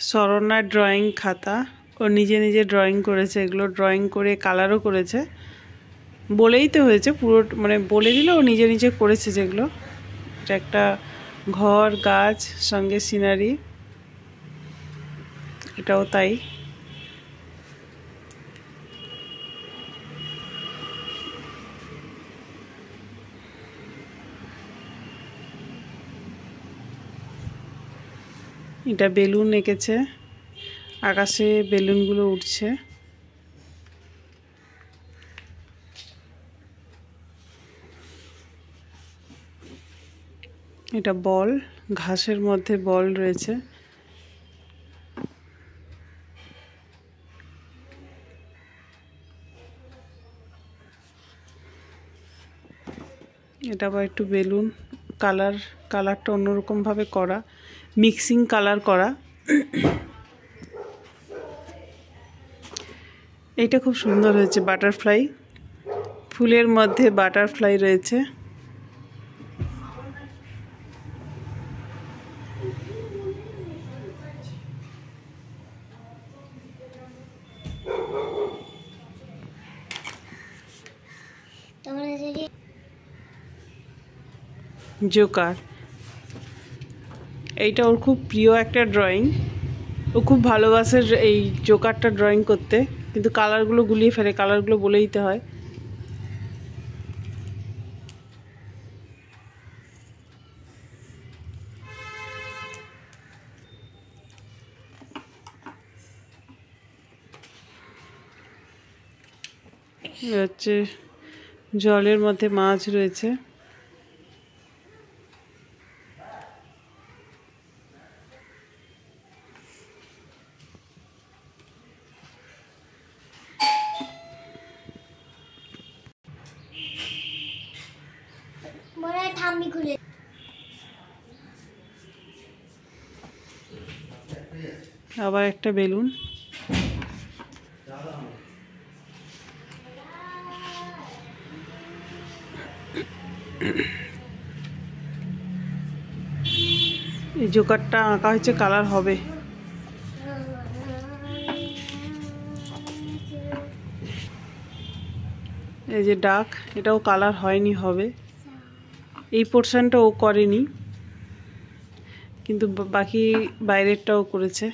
Sarna drawing খাতা। ও নিজে নিজে ড্রয়িং করেছে, এগুলো ড্রয়িং করে কালারও করেছে। বলেই তো হয়েছে পুরো, মানে বলে দিলে ও নিজে নিজে করেছে যেগুলো। এটা একটা ঘর, গাছ, সঙ্গে সিনারি, এটাও তাই। এটা বেলুন এঁকেছে, আকাশে বেলুনগুলো উঠছে। এটা বল, ঘাসের মধ্যে বল রয়েছে। এটা আবার একটু বেলুন, কালারটা অন্যরকম ভাবে করা, মিক্সিং কালার করা। এটা খুব সুন্দর হয়েছে, বাটারফ্লাই, ফুলের মধ্যে বাটারফ্লাই রয়েছে। জোকার, এইটা ওর খুব প্রিয় একটা ড্রয়িং। ও খুব ভালোবাসে এই জোকারটা ড্রয়িং করতে, কিন্তু কালারগুলো গুলিয়ে ফেলে, কালারগুলো বলে দিতে হয়। হচ্ছে জলের মধ্যে মাছ রয়েছে। আবার একটা বেলুন। এই জোকারটা আঁকা হয়েছে, কালার হবে। এই যে ডাক, এটাও কালার হয়নি, হবে। এই পোর্শনটা ও করেনি, কিন্তু বাকি বাইরেরটাও করেছে।